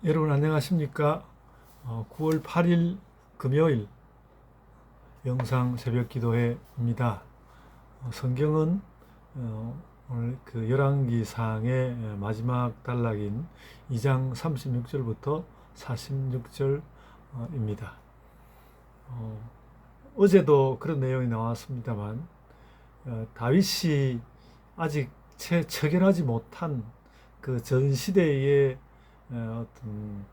여러분 안녕하십니까? 9월 8일 금요일 영상 새벽 기도회입니다. 성경은 오늘 그 열왕기상의 마지막 단락인 2장 36절부터 46절입니다. 어제도 그런 내용이 나왔습니다만 다윗이 아직 채 처결하지 못한 그 전 시대의 어떤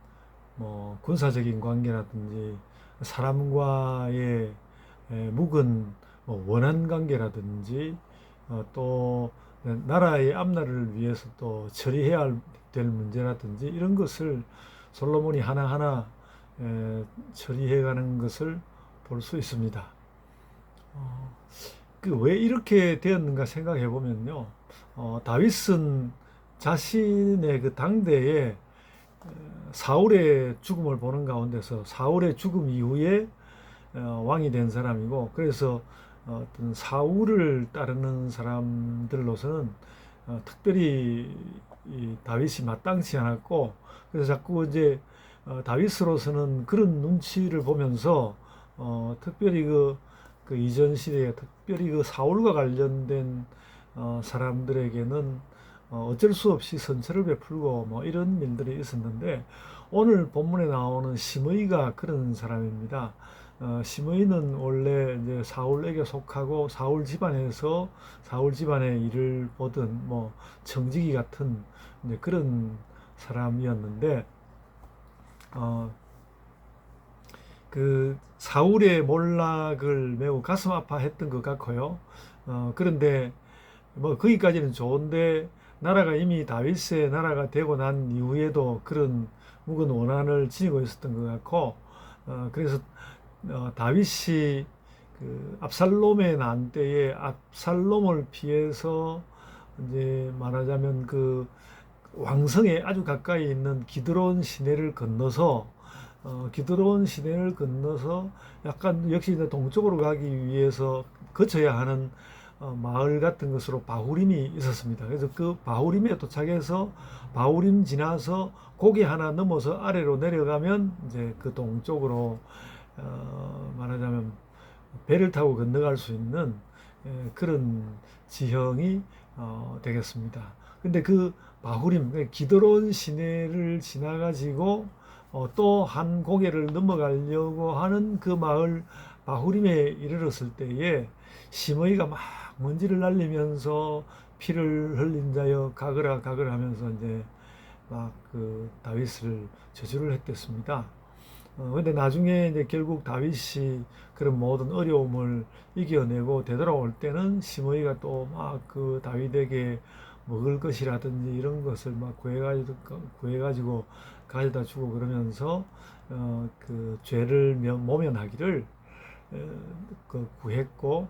군사적인 관계라든지 사람과의 묵은 원한 관계라든지 또 나라의 앞날을 위해서 또 처리해야 될 문제라든지 이런 것을 솔로몬이 하나하나 처리해가는 것을 볼 수 있습니다. 그 왜 이렇게 되었는가 생각해 보면요, 다윗은 자신의 그 당대에 사울의 죽음을 보는 가운데서 사울의 죽음 이후에 왕이 된 사람이고, 그래서 어떤 사울을 따르는 사람들로서는 특별히 이 다윗이 마땅치 않았고, 그래서 자꾸 이제 다윗으로서는 그런 눈치를 보면서 특별히 그 이전 시대에 특별히 그 사울과 관련된 사람들에게는 어쩔 수 없이 선처를 베풀고 뭐 이런 일들이 있었는데, 오늘 본문에 나오는 시므이가 그런 사람입니다. 시므이는 원래 이제 사울에게 속하고 사울 집안에서 사울 집안의 일을 보던 뭐 청지기 같은 이제 그런 사람이었는데, 어, 그 사울의 몰락을 매우 가슴 아파했던 것 같고요. 그런데 뭐 거기까지는 좋은데, 나라가 이미 다윗의 나라가 되고 난 이후에도 그런 묵은 원한을 지니고 있었던 것 같고, 그래서 다윗이 그 압살롬의 난 때에 압살롬을 피해서 이제 말하자면 그 왕성에 아주 가까이 있는 기드론 시내를 건너서 기드론 시내를 건너서 약간 역시 이제 동쪽으로 가기 위해서 거쳐야 하는 마을 같은 것으로 바후림이 있었습니다. 그래서 그 바후림에 도착해서 바후림 지나서 고개 하나 넘어서 아래로 내려가면 이제 그 동쪽으로 말하자면 배를 타고 건너갈 수 있는 그런 지형이 되겠습니다. 근데 그 바후림, 기드론 시내를 지나가지고 또 한 고개를 넘어가려고 하는 그 마을 바후림에 이르렀을 때에 시므이가 막 먼지를 날리면서 피를 흘린 자여 가거라 가거라 하면서 이제 막 그 다윗을 저주를 했댔습니다. 근데 나중에 이제 결국 다윗이 그런 모든 어려움을 이겨내고 되돌아올 때는 시므이가 또 막 그 다윗에게 먹을 것이라든지 이런 것을 막 구해가지고 가져다 주고 그러면서 그 죄를 모면하기를 그 구했고,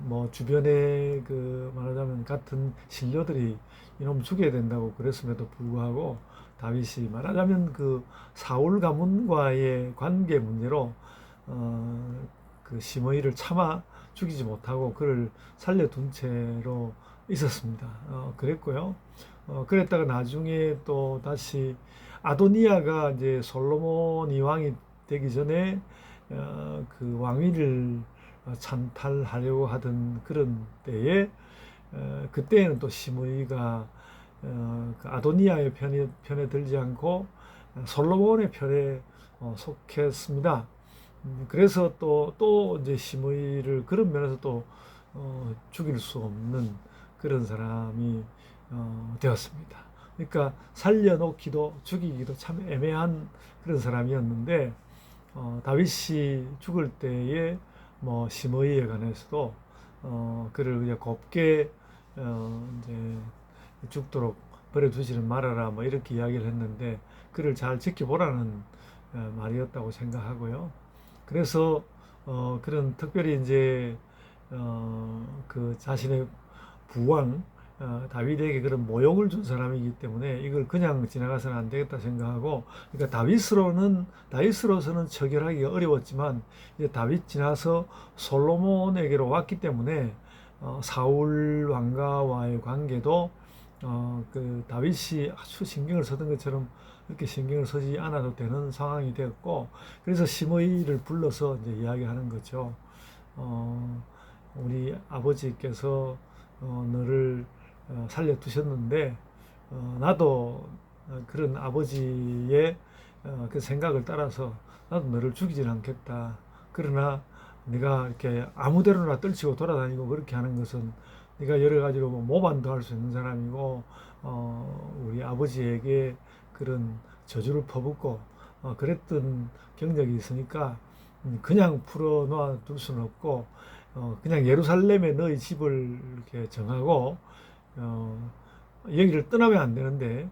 뭐 주변에 그 말하자면 같은 신료들이 이놈 죽여야 된다고 그랬음에도 불구하고 다윗이 말하자면 그 사울 가문과의 관계 문제로 그 시므이를 차마 죽이지 못하고 그를 살려둔 채로 있었습니다. 그랬고요. 그랬다가 나중에 또 다시 아도니아가 이제 솔로몬이 왕이 되기 전에 그 왕위를 찬탈하려고 하던 그런 때에 그때에는 또 시므이가 그 아도니아의 편에 들지 않고 솔로몬의 편에 속했습니다. 그래서 또 이제 시므이를 그런 면에서 또 죽일 수 없는 그런 사람이 되었습니다. 그러니까 살려놓기도 죽이기도 참 애매한 그런 사람이었는데, 다윗이 죽을 때에 뭐 시므이에 관해서도 그를 그냥 곱게 이제 죽도록 버려두지는 말아라 뭐 이렇게 이야기를 했는데, 그를 잘 지켜보라는 말이었다고 생각하고요. 그래서 그런 특별히 이제 그 자신의 부왕 다윗에게 그런 모욕을 준 사람이기 때문에 이걸 그냥 지나가서는 안 되겠다 생각하고, 그러니까 다윗으로서는 처결하기가 어려웠지만 이제 다윗 지나서 솔로몬에게로 왔기 때문에 사울 왕가와의 관계도 그 다윗이 아주 신경을 쓰던 것처럼 그렇게 신경을 쓰지 않아도 되는 상황이 되었고, 그래서 시므이를 불러서 이제 이야기하는 거죠. 어, 우리 아버지께서 너를 살려두셨는데, 나도 그런 아버지의 그 생각을 따라서 나도 너를 죽이진 않겠다. 그러나 네가 이렇게 아무데로나 떨치고 돌아다니고 그렇게 하는 것은 네가 여러 가지로 뭐 모반도 할 수 있는 사람이고, 우리 아버지에게 그런 저주를 퍼붓고 그랬던 경력이 있으니까 그냥 풀어놓아 둘 수는 없고, 그냥 예루살렘에 너희 집을 이렇게 정하고 여기를 떠나면 안 되는데,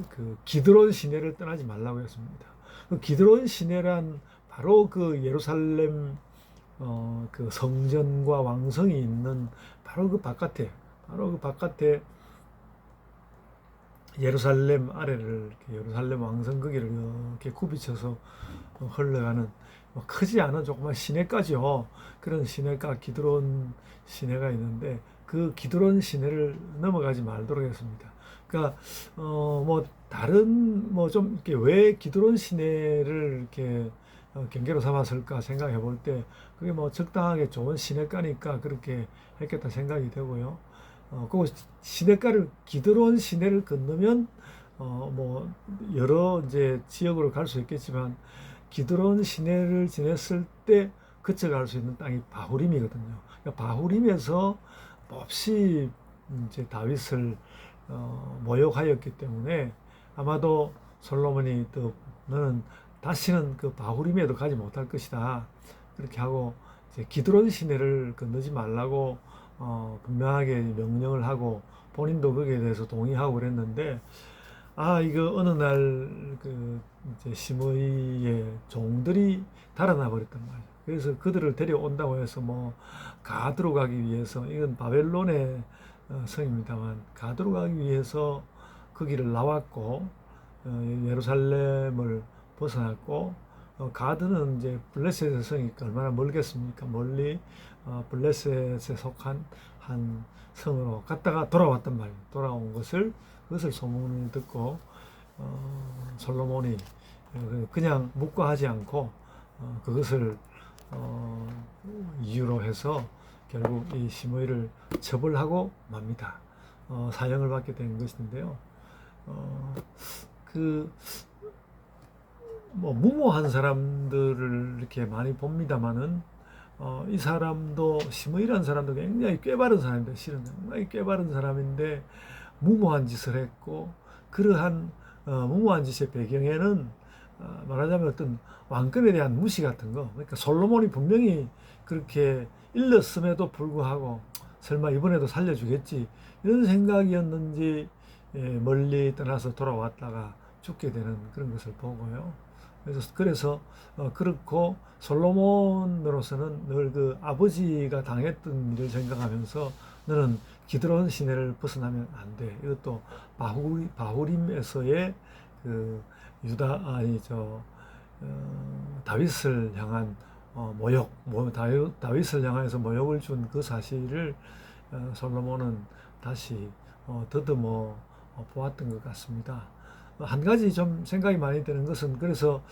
그 기드론 시내를 떠나지 말라고 했습니다. 그 기드론 시내란 바로 그 예루살렘 그 성전과 왕성이 있는 바로 그 바깥에 예루살렘 아래를 이렇게 예루살렘 왕성 거기를 이렇게 굽이쳐서 흘러가는 뭐 크지 않은 조그만 시내까지요. 그런 시내가 기드론 시내가 있는데 그 기드론 시내를 넘어가지 말도록 했습니다. 그러니까 뭐 다른 뭐 좀 이렇게 왜 기드론 시내를 이렇게 경계로 삼았을까 생각해 볼 때 그게 뭐 적당하게 좋은 시내가니까 그렇게 했겠다 생각이 되고요. 그 시내가를 기드론 시내를 건너면 뭐 여러 이제 지역으로 갈 수 있겠지만 기드론 시내를 지냈을 때 거쳐갈 수 있는 땅이 바후림이거든요. 그러니까 바후림에서 몹시 이제 다윗을 모욕하였기 때문에 아마도 솔로몬이 또 너는 다시는 그 바후림에도 가지 못할 것이다. 그렇게 하고 이제 기드론 시내를 건너지 말라고 분명하게 명령을 하고 본인도 거기에 대해서 동의하고 그랬는데, 이거 어느 날 그 이제 시므이의 종들이 달아나 버렸단 말이에요. 그래서 그들을 데려온다고 해서 뭐 가드로 가기 위해서, 이건 바벨론의 성입니다만 가드로 가기 위해서 거기를 나왔고, 예루살렘을 벗어났고, 가드는 이제 블레셋의 성이니까 얼마나 멀겠습니까? 멀리 블레셋에 속한 한 성으로 갔다가 돌아왔단 말이에요. 돌아온 그것을 소문을 듣고 솔로몬이 그냥 묵과하지 않고 그것을 이유로 해서 결국 이 시므이를 처벌하고 맙니다. 사형을 받게 된 것인데요. 그 뭐 무모한 사람들을 이렇게 많이 봅니다만은 이 사람도 시므이라는 사람도 굉장히 꾀바른 사람인데, 실은 굉장히 꾀바른 사람인데 무모한 짓을 했고, 그러한 무모한 짓의 배경에는 말하자면 어떤 왕권에 대한 무시 같은 거, 그러니까 솔로몬이 분명히 그렇게 일렀음에도 불구하고 설마 이번에도 살려주겠지 이런 생각이었는지 멀리 떠나서 돌아왔다가 죽게 되는 그런 것을 보고요. 그래서 그렇고 솔로몬으로서는 늘 그 아버지가 당했던 일을 생각하면서 너는 기드론 시내를 벗어나면 안 돼. 이것도 바후림에서의 그 다윗을 향한 다윗을 향해서 모욕을 준 그 사실을 솔로몬은 다시 더듬어 보았던 것 같습니다. 한 가지 좀 생각이 많이 드는 것은, 그래서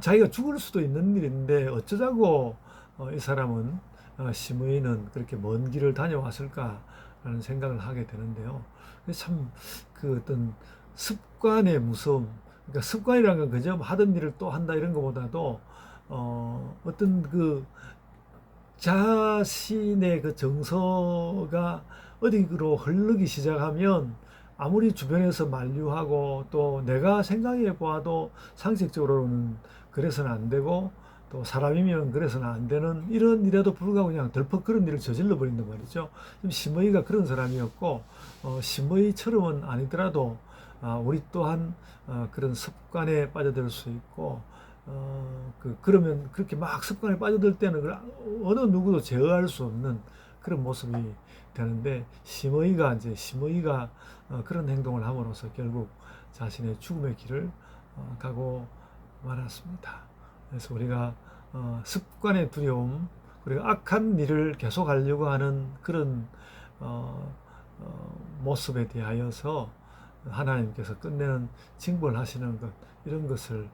자기가 죽을 수도 있는 일인데 어쩌자고 이 사람은 시므이는 그렇게 먼 길을 다녀왔을까라는 생각을 하게 되는데요. 참 그 어떤 습관의 무서움, 그러니까 습관이라는 건 그저 하던 일을 또 한다 이런 것보다도 어떤 그 자신의 그 정서가 어디로 흐르기 시작하면 아무리 주변에서 만류하고 또 내가 생각해 보아도 상식적으로는 그래서는 안 되고 또 사람이면 그래서는 안 되는 이런 일에도 불구하고 그냥 덜컥 그런 일을 저질러 버린단 말이죠. 시므이가 그런 사람이었고, 시므이처럼은 아니더라도 우리 또한 그런 습관에 빠져들 수 있고, 그러면 그렇게 막 습관에 빠져들 때는 어느 누구도 제어할 수 없는 그런 모습이 되는데, 시므이가 그런 행동을 함으로써 결국 자신의 죽음의 길을 가고 말았습니다. 그래서 우리가 습관의 두려움, 그리고 악한 일을 계속하려고 하는 그런 모습에 대하여서 하나님께서 끝내는 징벌하시는 것, 이런 것을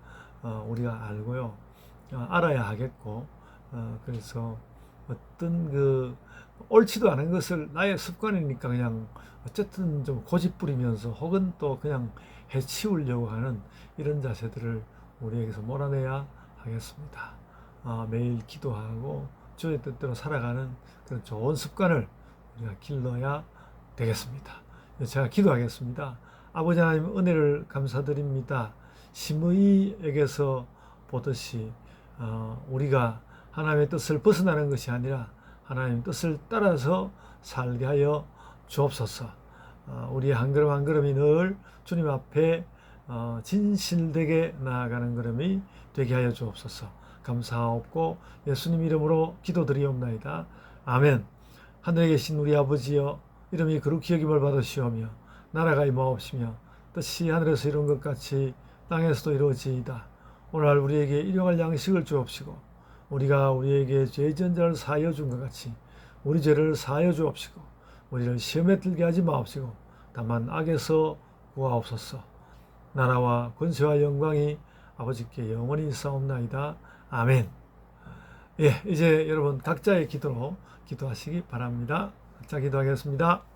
우리가 알고요, 알아야 하겠고, 그래서 어떤 그 옳지도 않은 것을 나의 습관이니까 그냥 어쨌든 좀 고집 부리면서 혹은 또 그냥 해치우려고 하는 이런 자세들을 우리에게서 몰아내야 하겠습니다. 매일 기도하고 주의 뜻대로 살아가는 그런 좋은 습관을 우리가 길러야 되겠습니다. 제가 기도하겠습니다. 아버지 하나님, 은혜를 감사드립니다. 심의에게서 보듯이 우리가 하나님의 뜻을 벗어나는 것이 아니라 하나님의 뜻을 따라서 살게 하여 주옵소서. 우리의 한 걸음 한 걸음이 늘 주님 앞에 진실되게 나아가는 걸음이 되게 하여 주옵소서. 감사하옵고 예수님 이름으로 기도드리옵나이다. 아멘. 하늘에 계신 우리 아버지여, 이름이 거룩히 여김을 받으시오며 나라가 임하옵시며 뜻이 하늘에서 이룬 것 같이 땅에서도 이루어지이다. 오늘 우리에게 일용할 양식을 주옵시고 우리가 우리에게 죄 지은 자를 사하여 준 것 같이 우리 죄를 사하여 주옵시고 우리를 시험에 들게 하지 마옵시고 다만 악에서 구하옵소서. 나라와 권세와 영광이 아버지께 영원히 있사옵나이다. 아멘. 예, 이제 여러분 각자의 기도로 기도하시기 바랍니다. 각자 기도하겠습니다.